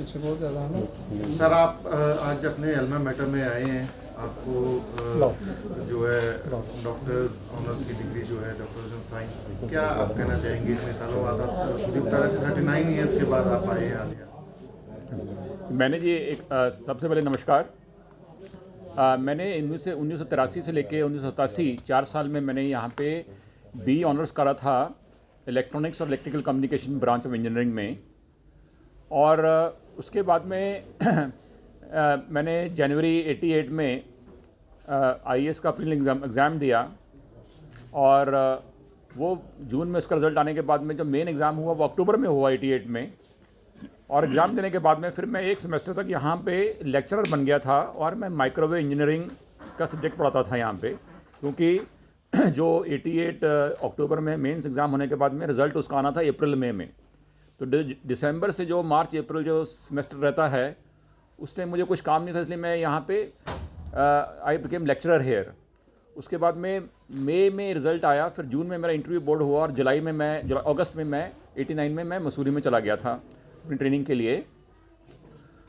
से बहुत ज़्यादा है ना। सर आप आज अपने एल्मा मैटर में आए हैं, आपको जो है डॉक्टर ऑनर्स की डिग्री जो है डॉक्टर इन साइंस, क्या आप कहना चाहेंगे? इतने सालों बाद आप खुद ही बता रहे थे 39 ईयर्स के बाद आप आए हैं आज? मैंने जी एक सबसे पहले नमस्कार। मैंने 1983 से लेके 1987 4 साल में मैंने यहाँ पे बी ऑनर्स करा था इलेक्ट्रॉनिक्स और electrical communication branch of engineering में। और उसके बाद में मैंने जनवरी 88 में आईएएस का प्रीलिमिनरी एग्ज़ाम दिया, और वो जून में उसका रिज़ल्ट आने के बाद में जो मेन एग्ज़ाम हुआ वो अक्टूबर में हुआ 88 में। और एग्ज़ाम देने के बाद में फिर मैं एक सेमेस्टर तक यहाँ पे लेक्चरर बन गया था, और मैं माइक्रोवेव इंजीनियरिंग का सब्जेक्ट पढ़ाता था यहाँ पे, क्योंकि जो 88 अक्टूबर में मेंस एग्ज़ाम होने के बाद में रिज़ल्ट उसका आना था अप्रैल मई में। तो दिसंबर से जो मार्च अप्रैल जो सेमेस्टर रहता है उस टाइम मुझे कुछ काम नहीं था, इसलिए मैं यहाँ पे आई बिकेम लेक्चरर हेयर। उसके बाद में मई में रिज़ल्ट आया, फिर जून में मेरा इंटरव्यू बोर्ड हुआ, और अगस्त में मैं 89 में मैं मसूरी में चला गया था अपनी ट्रेनिंग के लिए।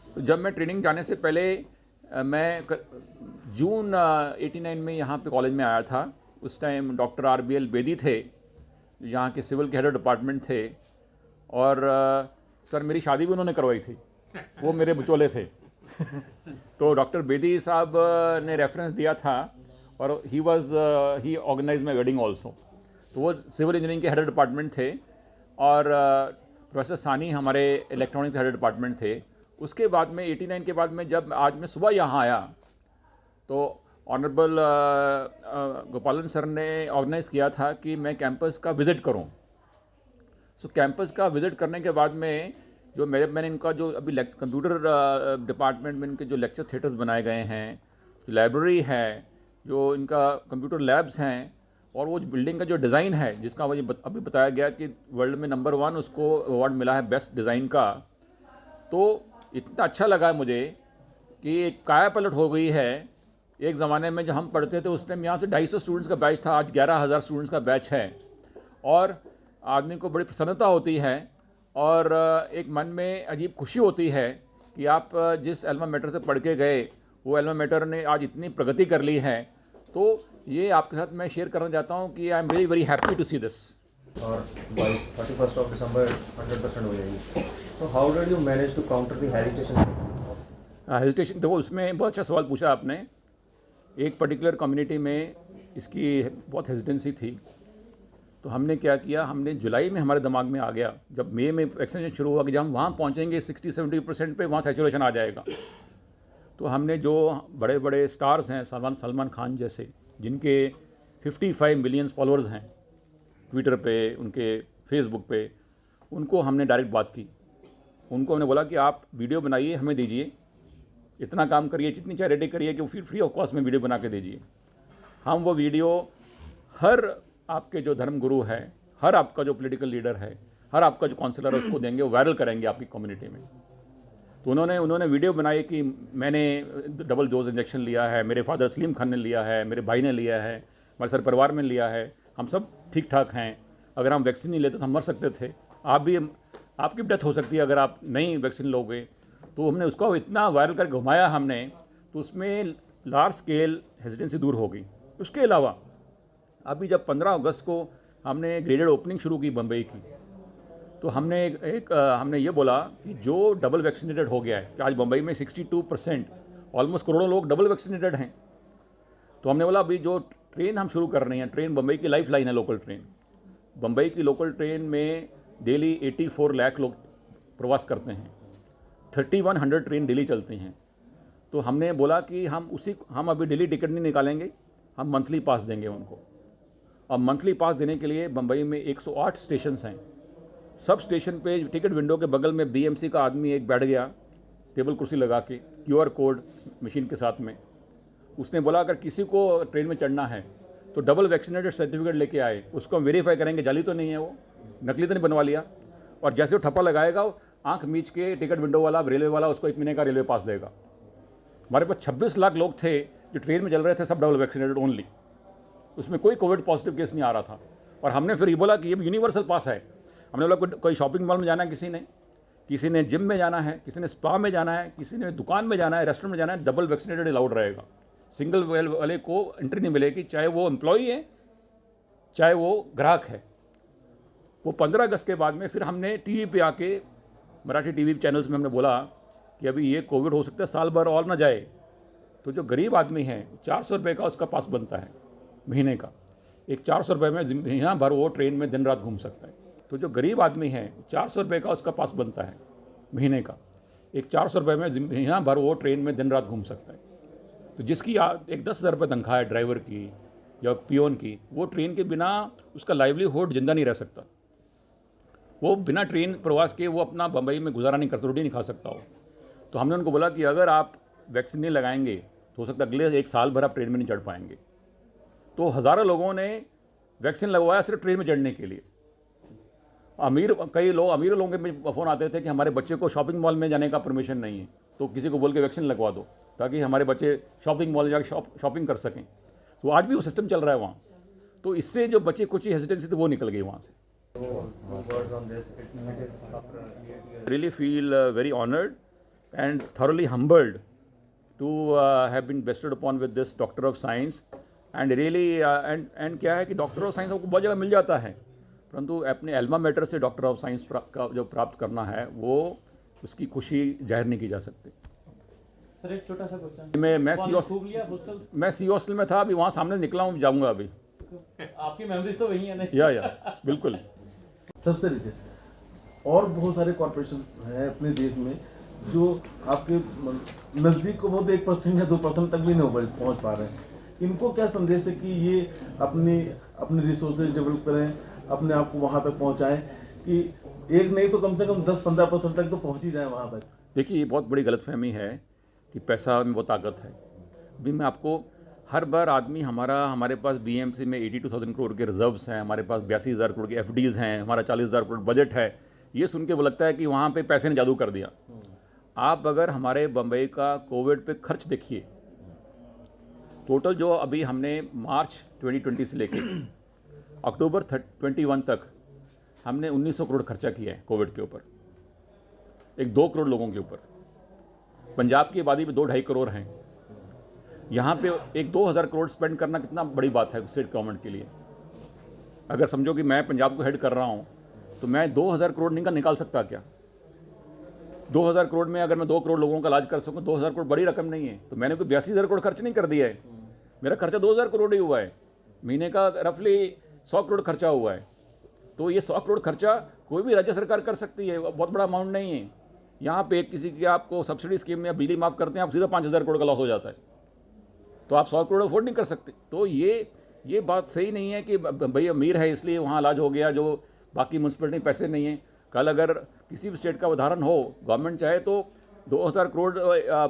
तो जब मैं ट्रेनिंग जाने से पहले मैं जून 89 में यहाँ पे कॉलेज में आया था। उस टाइम डॉक्टर RBL बेदी थे, यहाँ के सिविल के हेड डिपार्टमेंट थे, और सर मेरी शादी भी उन्होंने करवाई थी, वो मेरे बिचौले थे। तो डॉक्टर बेदी साहब ने रेफरेंस दिया था, और ही ऑर्गेनाइज माई वेडिंग ऑल्सो। तो वो सिविल इंजीनियरिंग के हेड डिपार्टमेंट थे, और प्रोफेसर सानी हमारे इलेक्ट्रॉनिक्स हेड डिपार्टमेंट थे। उसके बाद में 89 के बाद में जब आज मैं सुबह यहाँ आया तो ऑनरेबल गोपालन सर ने ऑर्गेनाइज़ किया था कि मैं कैंपस का विज़िट करूं। सो कैंपस का विज़िट करने के बाद में जो मैंने इनका जो अभी कंप्यूटर डिपार्टमेंट में इनके जो लेक्चर थिएटर्स बनाए गए हैं, जो लाइब्रेरी है, जो इनका कंप्यूटर लैब्स हैं, और वो बिल्डिंग का जो डिज़ाइन है जिसका मुझे अभी बताया गया कि वर्ल्ड में नंबर 1 उसको अवार्ड मिला है बेस्ट डिज़ाइन का। तो इतना अच्छा लगा मुझे कि एक काया पलट हो गई है। एक ज़माने में जब हम पढ़ते थे उस टाइम यहाँ से 250 स्टूडेंट्स का बैच था, आज 11,000 स्टूडेंट्स का बैच है, और आदमी को बड़ी प्रसन्नता होती है, और एक मन में अजीब खुशी होती है कि आप जिस एल्मा मैटर से पढ़ के गए वो एल्मा मैटर ने आज इतनी प्रगति कर ली है। तो ये आपके साथ मैं शेयर करना चाहता हूँ कि I am very very happy to see this. और बाई 31 दिसंबर 100% हो जाएगी। तो how did you manage to counter the hesitation? देखो, उसमें बहुत अच्छा सवाल पूछा आपने। एक पर्टिकुलर कम्युनिटी में इसकी बहुत हेजिटेंसी थी, तो हमने क्या किया, हमने जुलाई में हमारे दिमाग में आ गया, जब मई में वैक्सीनेशन शुरू हुआ, कि जब हम वहाँ पहुँचेंगे 60-70% पे वहाँ सैचुरेशन आ जाएगा। तो हमने जो बड़े बड़े स्टार्स हैं, सलमान खान जैसे, जिनके 55 मिलियन फॉलोअर्स हैं ट्विटर पे, उनके फेसबुक पे, उनको हमने डायरेक्ट बात की। उनको हमने बोला कि आप वीडियो बनाइए, हमें दीजिए, इतना काम करिए, जितनी चैरिटी करिए कि वो फिर फ्री ऑफ कॉस्ट में वीडियो बना के दीजिए। हम वो वीडियो हर आपके जो धर्म गुरु है, हर आपका जो पॉलिटिकल लीडर है, हर आपका जो काउंसलर है, उसको देंगे, वो वायरल करेंगे आपकी कम्युनिटी में। तो उन्होंने वीडियो बनाई कि मैंने डबल डोज इंजेक्शन लिया है, मेरे फादर सलीम खान ने लिया है, मेरे भाई ने लिया है, हमारे सारे परिवार में लिया है, हम सब ठीक ठाक हैं। अगर हम वैक्सीन नहीं लेते तो हम मर सकते थे, आपकी डेथ हो सकती है अगर आप नहीं वैक्सीन लोगे। तो हमने उसको इतना वायरल कर घुमाया हमने, तो उसमें लार्ज स्केल हेजिटेंसी दूर हो गई। उसके अलावा अभी जब 15 अगस्त को हमने ग्रेडेड ओपनिंग शुरू की बम्बई की, तो हमने हमने ये बोला कि जो डबल वैक्सीनेटेड हो गया है, कि आज बम्बई में 62% ऑलमोस्ट करोड़ों लोग डबल वैक्सीनेटेड हैं। तो हमने बोला अभी जो ट्रेन हम शुरू कर रहे हैं, ट्रेन बम्बई की लाइफ लाइन है, लोकल ट्रेन। बम्बई की लोकल ट्रेन में डेली 84 लाख लोग प्रवास करते हैं, 3100 ट्रेन डेली चलती हैं। तो हमने बोला कि हम अभी डेली टिकट नहीं निकालेंगे, हम मंथली पास देंगे उनको। और मंथली पास देने के लिए बम्बई में 108 स्टेशन हैं। सब स्टेशन पे टिकट विंडो के बगल में BMC का आदमी एक बैठ गया, टेबल कुर्सी लगा के, QR कोड मशीन के साथ में। उसने बोला अगर किसी को ट्रेन में चढ़ना है तो डबल वैक्सीनेटेड सर्टिफिकेट लेके आए, उसको हम वेरीफाई करेंगे जाली तो नहीं है, वो नकली तो नहीं बनवा लिया। और जैसे वो ठप्पा लगाएगा, आंख मीच के टिकट विंडो वाला, रेलवे वाला उसको 1 महीने का रेलवे पास देगा। हमारे पास 26 लाख लोग थे जो ट्रेन में चल रहे थे, सब डबल वैक्सीनेटेड ओनली। उसमें कोई कोविड पॉजिटिव केस नहीं आ रहा था। और हमने फिर ये बोला कि ये यूनिवर्सल पास है। हमने बोला कोई शॉपिंग मॉल में जाना है किसी ने, किसी ने जिम में जाना है, किसी ने स्पा में जाना है, किसी ने दुकान में जाना है, रेस्टोरेंट में जाना है, डबल वैक्सीनेटेड अलाउड रहेगा। सिंगल वाले को एंट्री नहीं मिलेगी, चाहे वो एम्प्लॉई है चाहे वो ग्राहक है। वो 15 अगस्त के बाद में फिर हमने टीवी पे आके, मराठी टीवी चैनल्स में हमने बोला कि अभी ये कोविड हो सकता है साल भर और ना जाए, तो जो गरीब आदमी है 400 रुपये का उसका पास बनता है महीने का। एक 400 रुपये में महीना भर वो ट्रेन में दिन रात घूम सकता है। तो जो गरीब आदमी है 400 रुपये का उसका पास बनता है महीने का। एक 400 रुपये में महीना भर वो ट्रेन में दिन रात घूम सकता है। तो जिसकी एक 10,000 रुपये तनख्वाह है ड्राइवर की या पियोन की, वो ट्रेन के बिना उसका लाइवलीहुड जिंदा नहीं रह सकता। वो बिना ट्रेन प्रवास के वो अपना बम्बई में गुजारा नहीं कर सकता, रोटी नहीं खा सकता हो। तो हमने उनको बोला कि अगर आप वैक्सीन नहीं लगाएंगे तो हो सकता है अगले 1 साल भर आप ट्रेन में नहीं चढ़ पाएंगे। तो हज़ारों लोगों ने वैक्सीन लगवाया सिर्फ ट्रेन में चढ़ने के लिए। अमीर लोगों के फ़ोन आते थे कि हमारे बच्चे को शॉपिंग मॉल में जाने का परमिशन नहीं है, तो किसी को बोल के वैक्सीन लगवा दो ताकि हमारे बच्चे शॉपिंग मॉल जाकर शॉपिंग कर सकें। तो आज भी वो सिस्टम चल रहा है वहाँ। तो इससे जो बची कुछ हेजिटेंसी थी वो निकल गई वहाँ से। Really feel very honored and thoroughly humbled to have been bestowed upon with this Doctor of Science and really and क्या है कि डॉक्टर ऑफ साइंस आपको बहुत जगह मिल जाता है, परंतु अपने एल्मा मैटर से डॉक्टर ऑफ साइंस का जो प्राप्त करना है वो उसकी खुशी जाहिर नहीं की जा सकती। सर एक छोटा सा क्वेश्चन, मैं सी हॉस्टल में था, अभी वहाँ सामने निकला हूँ, जाऊँगा अभी। आपकी मेमोरीज तो वही है ना? या बिल्कुल। सबसे नीचे और बहुत सारे कॉर्पोरेशन हैं अपने देश में जो आपके नज़दीक को बहुत 1% या 2% तक भी नहीं पहुंच पा रहे हैं। इनको क्या संदेश है कि ये अपने रिसोर्सेज डेवलप करें, अपने आप को वहां तक पहुंचाएं कि एक नहीं तो कम से कम 10-15% तक तो पहुंच ही जाए वहां तक। देखिए, ये बहुत बड़ी गलतफहमी है कि पैसा में वो ताकत है। अभी मैं आपको हर बार आदमी हमारे पास बीएमसी में 82,000 करोड़ के रिजर्व्स हैं, हमारे पास 82,000 करोड़ के एफडीज़ हैं, हमारा 40,000 करोड़ बजट है। ये सुन के वो लगता है कि वहाँ पे पैसे ने जादू कर दिया। आप अगर हमारे बम्बई का कोविड पे खर्च देखिए, टोटल जो अभी हमने मार्च 2020 से लेके अक्टूबर 21 तक हमने 1900 करोड़ खर्चा किया है कोविड के ऊपर, एक 2 करोड़ लोगों के ऊपर। पंजाब की आबादी में 2-2.5 करोड़ हैं। यहाँ पे एक 2,000 करोड़ स्पेंड करना कितना बड़ी बात है स्टेट गवर्नमेंट के लिए। अगर समझो कि मैं पंजाब को हेड कर रहा हूँ तो मैं 2,000 करोड़ निकाल सकता क्या? 2,000 करोड़ में अगर मैं 2 करोड़ लोगों का इलाज कर सकूँ, 2,000 करोड़ बड़ी रकम नहीं है। तो मैंने कोई 82,000 करोड़ खर्च नहीं कर दिया है, मेरा खर्चा 2,000 करोड़ ही हुआ है। महीने का रफली 100 करोड़ खर्चा हुआ है। तो ये 100 करोड़ खर्चा कोई भी राज्य सरकार कर सकती है, बहुत बड़ा अमाउंट नहीं है। यहाँ पे किसी की आपको सब्सिडी स्कीम में बिजली माफ़ करते हैं, आप सीधा 5,000 करोड़ का लॉस हो जाता है, तो आप 100 करोड़ अफोर्ड नहीं कर सकते। तो ये बात सही नहीं है कि भाई अमीर है इसलिए वहाँ इलाज हो गया, जो बाकी म्यूनसिपलिटी पैसे नहीं हैं। कल अगर किसी भी स्टेट का उदाहरण हो, गवर्नमेंट चाहे तो 2,000 करोड़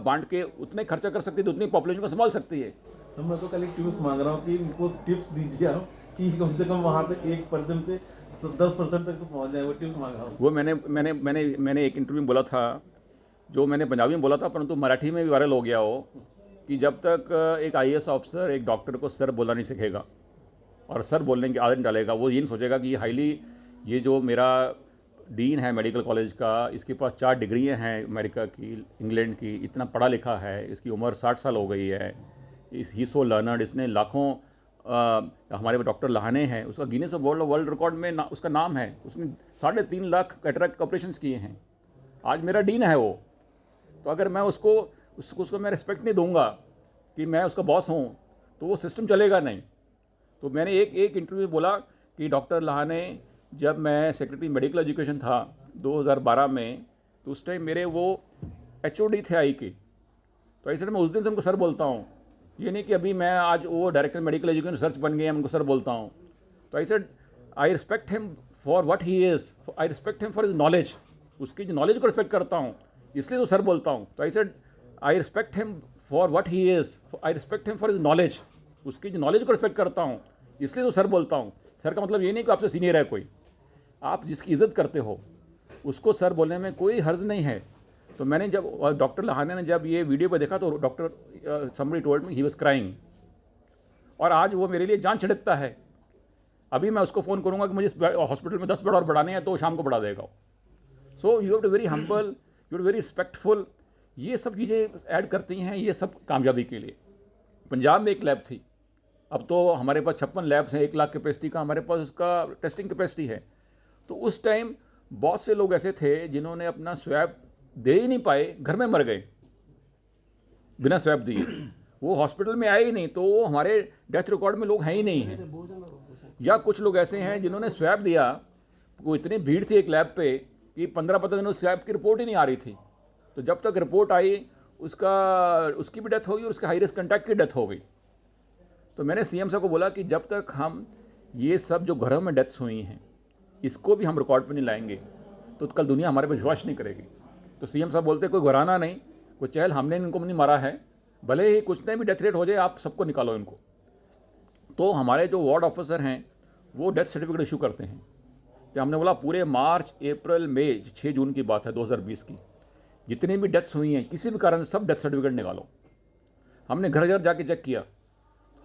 बांट के उतने खर्चा कर सकती है, तो उतनी पॉपुलेशन को संभाल सकती है। सर मैं तो कल एक टिप्स मांग रहा हूँ कि इनको टिप्स दीजिए आप कि कम से कम वहाँ पे 1% से 10% तक तो पहुँच जाए, वो टिप्स मांग रहा हूँ। वो मैंने एक इंटरव्यू में बोला था, जो मैंने पंजाबी में बोला था परंतु मराठी में भी वायरल हो गया हो, कि जब तक एक IAS ऑफिसर एक डॉक्टर को सर बोलना नहीं सीखेगा और सर बोलने की आदत डालेगा, वो ये नहीं सोचेगा कि ये जो मेरा डीन है मेडिकल कॉलेज का, इसके पास 4 डिग्रियाँ हैं अमेरिका की, इंग्लैंड की, इतना पढ़ा लिखा है, इसकी उम्र 60 साल हो गई है, ही सो लर्नर्ड, इसने लाखों हमारे डॉक्टर लहाने हैं, उसका गिनीज वर्ल्ड रिकॉर्ड में उसका नाम है, उसने 3.5 लाख कैटरेक्ट ऑपरेशंस किए हैं। आज मेरा डीन है वो। तो अगर मैं उसको मैं रिस्पेक्ट नहीं दूंगा कि मैं उसका बॉस हूँ, तो वो सिस्टम चलेगा नहीं। तो मैंने एक इंटरव्यू में बोला कि डॉक्टर लहाने, जब मैं सेक्रेटरी मेडिकल एजुकेशन था 2012 में, तो उस टाइम मेरे वो HOD थे आई के। तो ऐसे मैं उस दिन से उनको सर बोलता हूँ, ये नहीं कि अभी मैं आज वो डायरेक्टर मेडिकल एजुकेशन रिसर्च बन गए, मैं उनको सर बोलता हूँ। तो ऐसे I respect him for what he is, I respect him for his knowledge, उसकी जो नॉलेज को रिस्पेक्ट करता हूँ, इसलिए तो सर बोलता हूँ। तो ऐसे I respect him for what he is, I respect him for his knowledge, उसकी जो नॉलेज को रिस्पेक्ट करता हूँ, इसलिए तो सर बोलता हूँ। सर का मतलब ये नहीं कि आपसे सीनियर है कोई, आप जिसकी इज़्ज़त करते हो उसको सर बोलने में कोई हर्ज नहीं है। तो मैंने जब डॉक्टर लहाने ने जब ये वीडियो पे देखा तो doctor somebody told me he was crying, और आज वो मेरे लिए जान छिड़कता है। अभी मैं उसको फ़ोन करूँगा कि मुझे हॉस्पिटल में 10 बेड और बढ़ाने हैं, तो शाम को बढ़ा देगा। So you have to very humble, you are very respectful. ये सब चीज़ें ऐड करती हैं ये सब कामयाबी के लिए। पंजाब में एक लैब थी, अब तो हमारे पास 56 लैब्स हैं, 1 लाख कैपेसिटी का हमारे पास उसका टेस्टिंग कैपेसिटी है। तो उस टाइम बहुत से लोग ऐसे थे जिन्होंने अपना स्वैब दे ही नहीं पाए, घर में मर गए बिना स्वैब दिए। वो हॉस्पिटल में आए ही नहीं, तो वो हमारे डेथ रिकॉर्ड में लोग हैं ही नहीं हैं। या कुछ लोग ऐसे हैं जिन्होंने स्वैब दिया, वो इतनी भीड़ थी एक लैब पे कि 15-15 दिनों स्वैब की रिपोर्ट ही नहीं आ रही थी। तो जब तक रिपोर्ट आई उसकी भी डेथ हो गई और उसके हाई रिस्क कंटैक्ट की डेथ हो गई। तो मैंने सीएम साहब को बोला कि जब तक हम ये सब जो घरों में डेथ्स हुई हैं इसको भी हम रिकॉर्ड पे नहीं लाएंगे तो कल दुनिया हमारे पर विश्वास नहीं करेगी। तो सीएम साहब बोलते कोई घराना नहीं, कोई चहल हमने इनको नहीं मारा है, भले ही कुछ नहीं भी डेथ रेट हो जाए आप सबको निकालो इनको। तो हमारे जो वार्ड ऑफिसर हैं वो डेथ सर्टिफिकेट इशू करते हैं। तो हमने बोला पूरे मार्च, अप्रैल, मई, 6 जून की बात है 2020 की, जितनी भी डेथ्स हुई हैं किसी भी कारण से सब डेथ सर्टिफिकेट निकालो। हमने घर घर जाके चेक किया,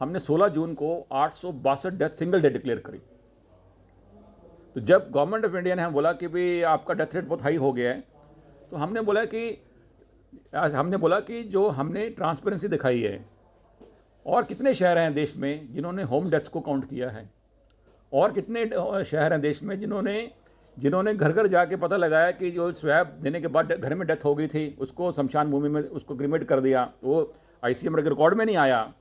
हमने 16 जून को 862 डेथ सिंगल डे डिक्लेयर करी। तो जब गवर्नमेंट ऑफ इंडिया ने हमें बोला कि भाई आपका डेथ रेट बहुत हाई हो गया है, तो हमने बोला कि जो हमने ट्रांसपेरेंसी दिखाई है और कितने शहर हैं देश में जिन्होंने होम डेथ्स को काउंट किया है, और कितने शहर हैं देश में जिन्होंने घर घर जाके पता लगाया कि जो स्वैब देने के बाद घर में डेथ हो गई थी उसको शमशान भूमि में उसको क्रिमेट कर दिया, वो आईसीएम रिकॉर्ड में नहीं आया।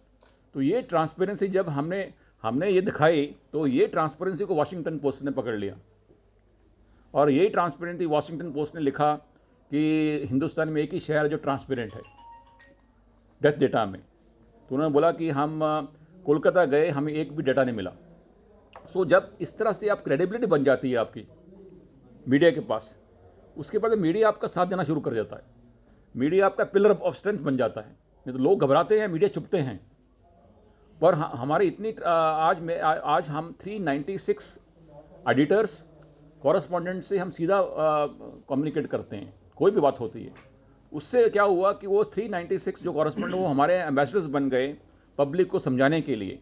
तो ये ट्रांसपेरेंसी जब हमने ये दिखाई तो ये ट्रांसपेरेंसी को वॉशिंगटन पोस्ट ने पकड़ लिया, और यही ट्रांसपेरेंसी वॉशिंगटन पोस्ट ने लिखा कि हिंदुस्तान में एक ही शहर जो ट्रांसपेरेंट है डेथ डेटा में। तो उन्होंने बोला कि हम कोलकाता गए, हमें एक भी डेटा नहीं मिला। सो जब इस तरह से आप क्रेडिबिलिटी बन जाती है आपकी मीडिया के पास, उसके बाद मीडिया आपका साथ देना शुरू कर देता है, मीडिया आपका पिलर ऑफ स्ट्रेंथ बन जाता है। नहीं तो लोग घबराते हैं, मीडिया चुपते हैं। पर हमारी इतनी आज हम 396 एडिटर्स, कॉरेस्पॉन्डेंट से हम सीधा कम्युनिकेट करते हैं, कोई भी बात होती है। उससे क्या हुआ कि वो 396 जो कॉरेस्पॉन्डेंट वो हमारे एम्बेसडर्स बन गए पब्लिक को समझाने के लिए,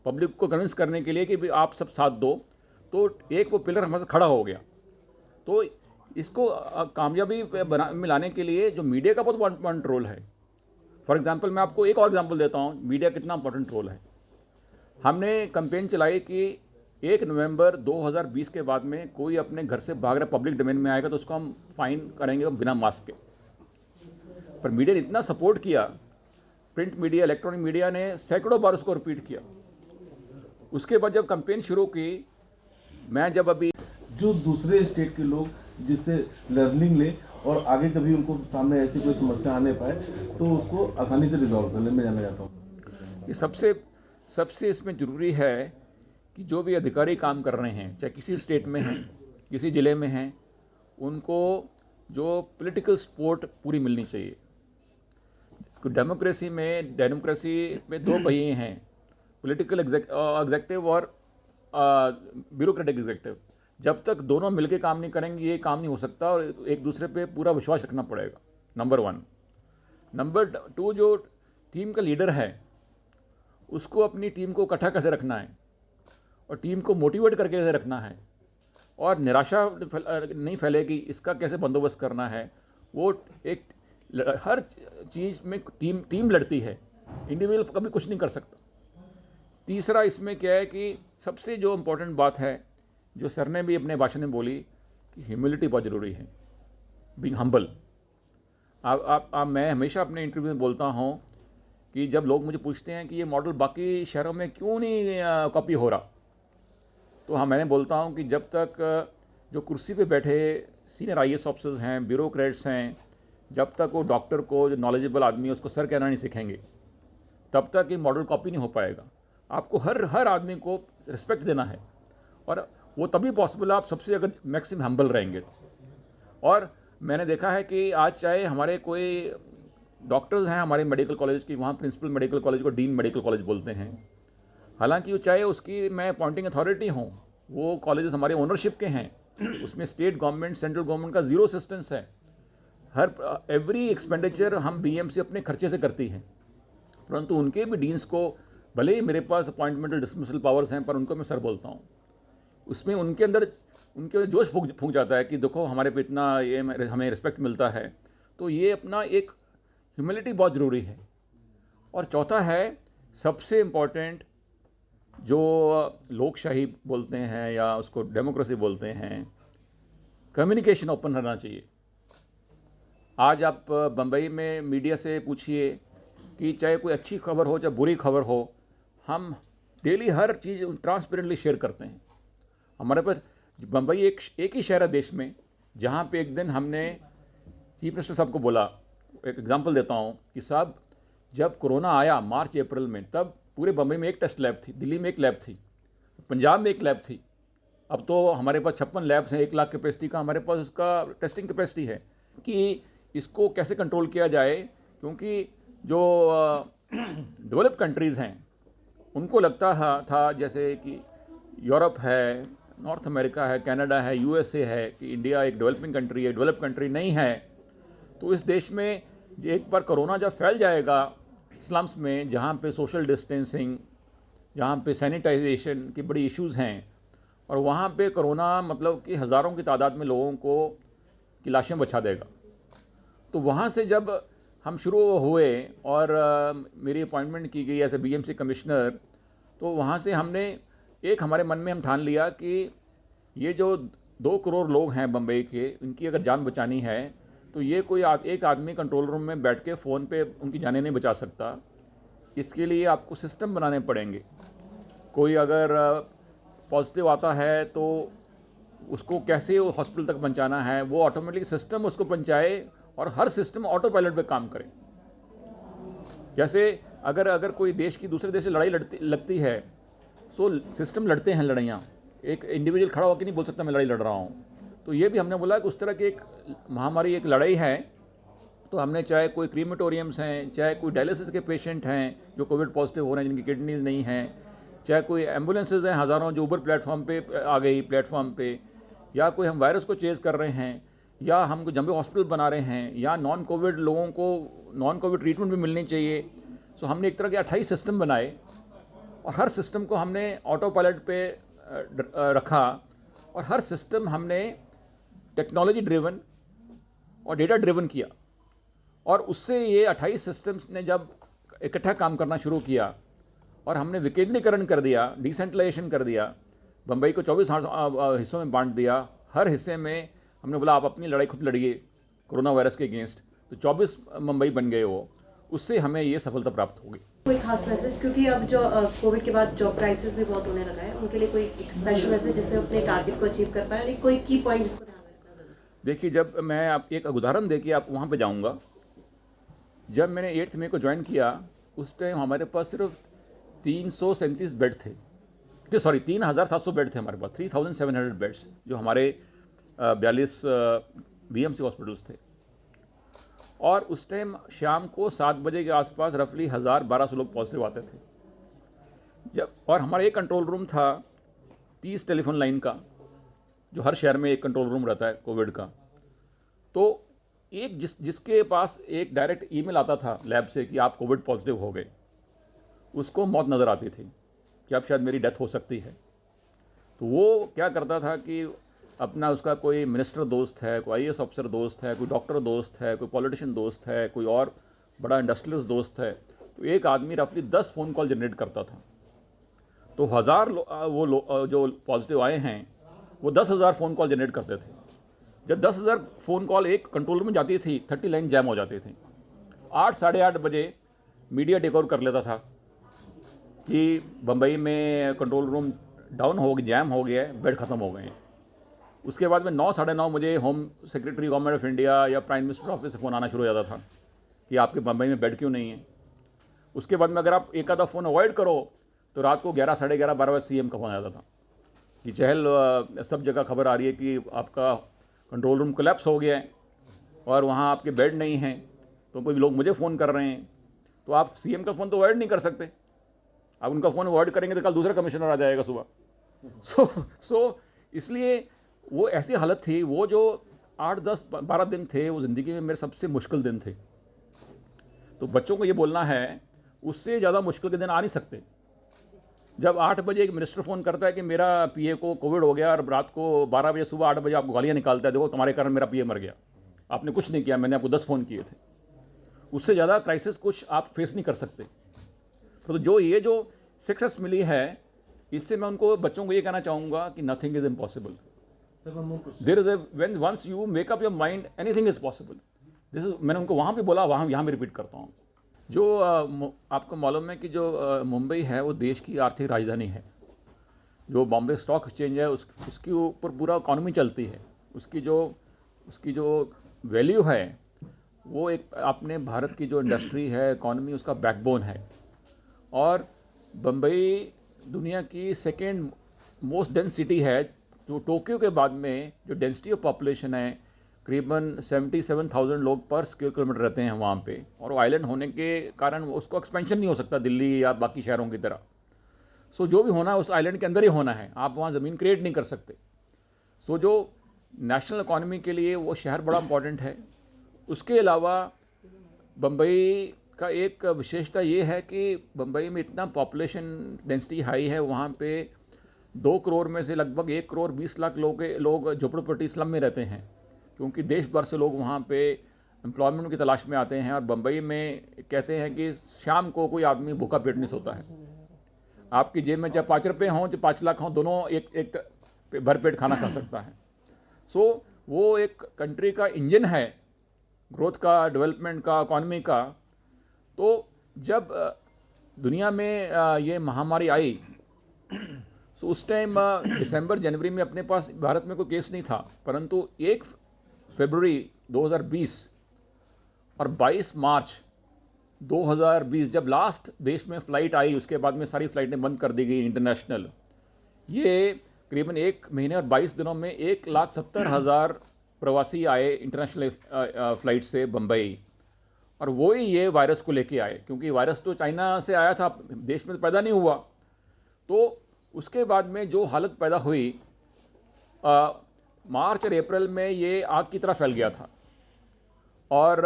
पब्लिक को कन्विंस करने के लिए कि भी आप सब साथ दो। तो एक वो पिलर हमारे साथ खड़ा हो गया। तो इसको कामयाबी में लाने के लिए जो मीडिया का बहुत इम्पोर्टेंट रोल है। फॉर एग्जांपल मैं आपको एक और एग्जांपल देता हूँ मीडिया कितना इंपॉर्टेंट रोल है। हमने कैंपेन चलाई कि 1 नवंबर 2020 के बाद में कोई अपने घर से भाग रहा पब्लिक डोमेन में आएगा तो उसको हम फाइन करेंगे बिना मास्क के। पर मीडिया ने इतना सपोर्ट किया, प्रिंट मीडिया, इलेक्ट्रॉनिक मीडिया ने सैकड़ों बार उसको रिपीट किया। उसके बाद जब कैंपेन शुरू की, मैं जब अभी जो दूसरे स्टेट के लोग जिससे लर्निंग ले और आगे कभी उनको सामने ऐसी कोई समस्या आने पाए तो उसको आसानी से रिजॉल्व करने में जाना जाता हूँ। ये सबसे इसमें ज़रूरी है कि जो भी अधिकारी काम कर रहे हैं, चाहे किसी स्टेट में हैं, किसी ज़िले में हैं, उनको जो पॉलिटिकल सपोर्ट पूरी मिलनी चाहिए। डेमोक्रेसी में 2 पहिए हैं, पॉलिटिकल एग्जेक्टिव और ब्यूरोक्रेटिक एग्जेक्टिव। जब तक दोनों मिलकर काम नहीं करेंगे ये काम नहीं हो सकता, और एक दूसरे पे पूरा विश्वास रखना पड़ेगा, नंबर 1। नंबर 2, जो टीम का लीडर है उसको अपनी टीम को इकट्ठा कैसे रखना है और टीम को मोटिवेट करके कैसे रखना है, और निराशा नहीं फैलेगी इसका कैसे बंदोबस्त करना है। वो एक हर चीज़ में टीम लड़ती है, इंडिविजुअल कभी कुछ नहीं कर सकता। तीसरा इसमें क्या है कि सबसे जो इम्पोर्टेंट बात है जो सर ने भी अपने भाषण में बोली कि ह्यूमिलिटी बहुत ज़रूरी है, बीइंग हम्बल। मैं हमेशा अपने इंटरव्यू में बोलता हूँ कि जब लोग मुझे पूछते हैं कि ये मॉडल बाकी शहरों में क्यों नहीं कॉपी हो रहा, तो मैंने बोलता हूँ कि जब तक जो कुर्सी पे बैठे सीनियर IAS ऑफिसर्स हैं, ब्यूरोक्रेट्स हैं, जब तक वो डॉक्टर को जो नॉलेजेबल आदमी है उसको सर कहना नहीं सीखेंगे, तब तक ये मॉडल कॉपी नहीं हो पाएगा। आपको हर आदमी को रिस्पेक्ट देना है, और वो तभी पॉसिबल है आप सबसे अगर मैक्सिमम हम्बल रहेंगे। और मैंने देखा है कि आज चाहे हमारे कोई डॉक्टर्स हैं हमारे मेडिकल कॉलेज की, वहाँ प्रिंसिपल मेडिकल कॉलेज को डीन मेडिकल कॉलेज बोलते हैं, हालांकि वो चाहे उसकी मैं अपॉइंटिंग अथॉरिटी हूँ, वो कॉलेजेस हमारे ओनरशिप के हैं, उसमें स्टेट गवर्नमेंट सेंट्रल गवर्नमेंट का ज़ीरो असिस्टेंस है। एवरी एक्सपेंडिचर हम BMC अपने खर्चे से करती हैं, परंतु उनके भी डीन्स को भले ही मेरे पास अपॉइंटमेंटल डिसमिसल पावर्स हैं पर उनको मैं सर बोलता हूँ। उसमें उनके अंदर उनके जोश फूंक जाता है कि देखो हमारे पे इतना ये हमें रिस्पेक्ट मिलता है। तो ये अपना एक ह्यूमिलिटी बहुत ज़रूरी है। और चौथा है सबसे इम्पॉर्टेंट, जो लोकशाही बोलते हैं या उसको डेमोक्रेसी बोलते हैं, कम्युनिकेशन ओपन रहना चाहिए। आज आप बम्बई में मीडिया से पूछिए कि चाहे कोई अच्छी खबर हो चाहे बुरी खबर हो, हम डेली हर चीज़ ट्रांसपेरेंटली शेयर करते हैं। हमारे पास बम्बई एक ही शहर है देश में जहाँ पे एक दिन हमने चीफ मिनिस्टर साहब को बोला, एक एग्जांपल देता हूँ कि साहब जब कोरोना आया मार्च अप्रैल में, तब पूरे बम्बई में एक टेस्ट लैब थी, दिल्ली में एक लैब थी, पंजाब में एक लैब थी। अब तो हमारे पास 56 लैब्स हैं, 1 लाख कैपेसिटी का हमारे पास उसका टेस्टिंग कैपेसिटी है कि इसको कैसे कंट्रोल किया जाए। क्योंकि जो डेवलप कंट्रीज़ हैं उनको लगता था जैसे कि यूरोप है, नॉर्थ अमेरिका है, कनाडा है, यूएसए है, कि इंडिया एक डेवलपिंग कंट्री है, डेवलप कंट्री नहीं है। तो इस देश में एक बार कोरोना जब फैल जाएगा स्लम्स में, जहाँ पे सोशल डिस्टेंसिंग, जहाँ पे सैनिटाइजेशन की बड़ी इश्यूज़ हैं, और वहाँ पे कोरोना मतलब कि हज़ारों की तादाद में लोगों को की लाशें बचा देगा। तो वहाँ से जब हम शुरू हुए और मेरी अपॉइंटमेंट की गई एज ए बीएमसी कमिश्नर, तो वहाँ से हमने एक हमारे मन में हम ठान लिया कि ये जो 2 करोड़ लोग हैं बम्बई के, उनकी अगर जान बचानी है तो ये कोई एक आदमी कंट्रोल रूम में बैठ के फ़ोन पे उनकी जानें नहीं बचा सकता। इसके लिए आपको सिस्टम बनाने पड़ेंगे। कोई अगर पॉजिटिव आता है तो उसको कैसे हॉस्पिटल तक पहुंचाना है, वो ऑटोमेटिक सिस्टम उसको पहुंचाए और हर सिस्टम ऑटो पायलट पे काम करे। जैसे अगर कोई देश की दूसरे देश से लड़ाई लगती है, सो सिस्टम लड़ते हैं लड़ाइयाँ, एक इंडिविजुअल खड़ा होकर नहीं बोल सकता मैं लड़ाई लड़ रहा हूँ। तो ये भी हमने बोला कि उस तरह की एक महामारी, एक लड़ाई है, तो हमने चाहे कोई क्रीमेटोरियम्स हैं, चाहे कोई डायलिसिस के पेशेंट हैं जो कोविड पॉजिटिव हो रहे हैं, जिनकी किडनीज नहीं हैं, चाहे कोई एम्बुलेंसेज हैं हज़ारों जो ऊबर प्लेटफॉर्म पे आ गई प्लेटफॉर्म पे, या कोई हम वायरस को चेज़ कर रहे हैं, या हम जंबो हॉस्पिटल बना रहे हैं, या नॉन कोविड लोगों को नॉन कोविड ट्रीटमेंट भी मिलनी चाहिए। सो हमने एक तरह के 28 सिस्टम बनाए और हर सिस्टम को हमने ऑटो पायलट पे रखा, और हर सिस्टम हमने टेक्नोलॉजी ड्रिवन और डेटा ड्रिवन किया। और उससे ये 28 सिस्टम्स ने जब इकट्ठा काम करना शुरू किया और हमने विकेंद्रीकरण कर दिया, डिसेंट्रलाइजेशन कर दिया, बम्बई को 24 हिस्सों में बांट दिया। हर हिस्से में हमने बोला आप अपनी लड़ाई खुद लड़िए कोरोना वायरस के अगेंस्ट, तो 24 मुंबई बन गए वो। उससे हमें ये सफलता प्राप्त होगी। कोई खास मैसेज, क्योंकि अब जो कोविड के बाद जॉब क्राइसिस भी बहुत होने लगा है, उनके लिए कोई एक स्पेशल मैसेज जिससे अपने टारगेट को अचीव कर पाए, और कोई की पॉइंट जिसको ध्यान में रखना जरूरी है? देखिए, जब मैं आप एक उदाहरण दे के आप वहाँ पे जाऊँगा, जब मैंने 8 मई को ज्वाइन किया उस टाइम हमारे पास सिर्फ 337 बेड थे, सॉरी 3700 बेड थे हमारे पास, 3700 बेड्स जो हमारे 42 बीएमसी हॉस्पिटल्स थे। और उस टाइम शाम को 7 बजे के आसपास रफली 1000-1200 लोग पॉजिटिव आते थे। जब और हमारा एक कंट्रोल रूम था 30 टेलीफोन लाइन का, जो हर शहर में एक कंट्रोल रूम रहता है कोविड का। तो एक जिसके पास एक डायरेक्ट ईमेल आता था लैब से कि आप कोविड पॉजिटिव हो गए, उसको मौत नज़र आती थी कि अब शायद मेरी डेथ हो सकती है। तो वो क्या करता था कि अपना उसका कोई मिनिस्टर दोस्त है, कोई आईएएस अफसर दोस्त है, कोई डॉक्टर दोस्त है, कोई पॉलिटिशियन दोस्त है, कोई और बड़ा इंडस्ट्रियलिस्ट दोस्त है, तो एक आदमी रफली 10 फ़ोन कॉल जनरेट करता था। तो 1000 जो पॉजिटिव आए हैं वो 10,000 फ़ोन कॉल जनरेट करते थे। जब 10,000 फ़ोन कॉल एक कंट्रोल रूम में जाती थी, 30 लाइन जैम हो जाती थी। 8 साढ़े 8 बजे मीडिया टेक ओवर कर लेता था कि बम्बई में कंट्रोल रूम डाउन हो गया, जैम हो गया है, बेड ख़त्म हो गए हैं। उसके बाद में 9 साढ़े 9 मुझे home secretary government of India या प्राइम मिनिस्टर ऑफिस से फ़ोन आना शुरू हो जाता था कि आपके बम्बई में बेड क्यों नहीं है। उसके बाद में अगर आप एक आधा फ़ोन अवॉइड करो तो रात को 11 साढ़े 11 12 बजे सीएम का फ़ोन आता था कि चहल सब जगह खबर आ रही है कि आपका कंट्रोल रूम कोलैप्स हो गया है और वहाँ आपके बेड नहीं हैं। तो कोई लोग मुझे फ़ोन कर रहे हैं, तो आप सीएम का फ़ोन तो अवॉइड नहीं कर सकते। आप उनका फ़ोन अवॉइड करेंगे तो कल दूसरा कमिश्नर आ जाएगा सुबह। सो इसलिए वो ऐसी हालत थी। वो जो 8 10 12 दिन थे वो ज़िंदगी में मेरे सबसे मुश्किल दिन थे। तो बच्चों को ये बोलना है उससे ज़्यादा मुश्किल के दिन आ नहीं सकते। जब 8 बजे एक मिनिस्टर फ़ोन करता है कि मेरा पीए को कोविड हो गया और रात को 12 बजे सुबह 8 बजे आपको गालियाँ निकालता है, देखो तुम्हारे कारण मेरा पीए मर गया, आपने कुछ नहीं किया, मैंने आपको 10 फ़ोन किए थे। उससे ज़्यादा क्राइसिस कुछ आप फेस नहीं कर सकते। तो जो सक्सेस मिली है, इससे मैं उनको बच्चों को ये कहना चाहूँगा कि nothing is impossible. There is when once you make up your mind anything is possible. This is, मैंने उनको वहाँ भी बोला, वहाँ यहाँ भी रिपीट करता हूँ। जो आपको मालूम है कि जो मुंबई है वो देश की आर्थिक राजधानी है। जो बॉम्बे स्टॉक एक्सचेंज है उसके ऊपर पूरा इकॉनमी चलती है। उसकी जो वैल्यू है वो एक अपने भारत की जो इंडस्ट्री है, इकॉनमी, उसका बैकबोन है। और बम्बई दुनिया की सेकेंड मोस्ट डेंस सिटी है, जो टोक्यो के बाद में जो डेंसिटी ऑफ पॉपुलेशन है, करीबन 77,000 लोग पर स्क्वायर किलोमीटर रहते हैं वहाँ पे। और वो आइलैंड होने के कारण उसको एक्सपेंशन नहीं हो सकता दिल्ली या बाकी शहरों की तरह। सो जो भी होना है उस आइलैंड के अंदर ही होना है, आप वहाँ ज़मीन क्रिएट नहीं कर सकते। सो जो नेशनल इकॉनमी के लिए वो शहर बड़ा इंपॉर्टेंट है। उसके अलावा बम्बई का एक विशेषता ये है कि बम्बई में इतना पॉपुलेशन डेंसिटी हाई है, वहाँ पे 2 करोड़ में से लगभग 1 करोड़ 20 लाख लोग झोपड़पट्टी स्लम में रहते हैं, क्योंकि देश भर से लोग वहाँ पे एम्प्लॉयमेंट की तलाश में आते हैं। और बम्बई में कहते हैं कि शाम को कोई आदमी भूखा पेट नहीं सोता है। आपकी जेब में चाहे 5 रुपये हों चाहे 5 लाख हों, दोनों एक भरपेट खाना खा सकता है। सो वो एक कंट्री का इंजन है, ग्रोथ का, डेवलपमेंट का, इकॉनमी का। तो जब दुनिया में ये महामारी आई, तो उस टाइम दिसंबर जनवरी में अपने पास भारत में कोई केस नहीं था, परंतु 1 फरवरी 2020 और 22 मार्च 2020 जब लास्ट देश में फ़्लाइट आई, उसके बाद में सारी फ़्लाइटें बंद कर दी गई इंटरनेशनल। ये करीबन 1 महीने और 22 दिनों में 1,70,000 प्रवासी आए इंटरनेशनल फ़्लाइट से बम्बई। और वो ही ये वायरस को लेके आए, क्योंकि वायरस तो चाइना से आया था, देश में तो पैदा नहीं हुआ। तो उसके बाद में जो हालत पैदा हुई, मार्च और अप्रैल में ये आग की तरह फैल गया था। और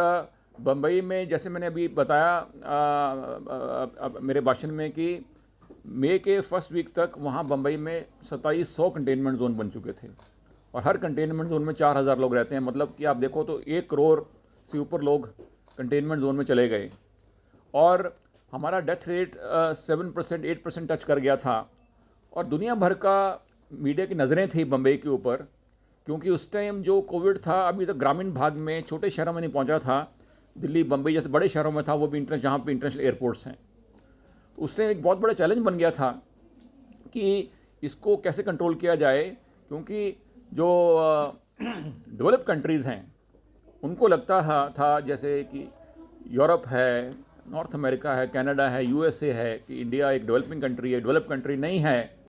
बम्बई में, जैसे मैंने अभी बताया मेरे भाषण में, कि मई के फर्स्ट वीक तक वहाँ बम्बई में 2700 कंटेनमेंट जोन बन चुके थे। और हर कंटेनमेंट जोन में 4,000 लोग रहते हैं। मतलब कि आप देखो तो 1 करोड़ से ऊपर लोग कंटेनमेंट जोन में चले गए। और हमारा डेथ रेट 7% 8% टच कर गया था। और दुनिया भर का मीडिया की नज़रें थी बम्बई के ऊपर, क्योंकि उस टाइम जो कोविड था अभी तक ग्रामीण भाग में, छोटे शहरों में नहीं पहुंचा था। दिल्ली, बम्बई जैसे बड़े शहरों में था, वो भी जहाँ पे इंटरनेशनल एयरपोर्ट्स हैं। तो उस टाइम एक बहुत बड़ा चैलेंज बन गया था कि इसको कैसे कंट्रोल किया जाए, क्योंकि जो डेवलप कंट्रीज़ हैं उनको लगता था जैसे कि यूरोप है, नॉर्थ अमेरिका है, कनाडा है, यूएसए है, कि इंडिया एक डेवलपिंग कंट्री है, डेवलप कंट्री नहीं है।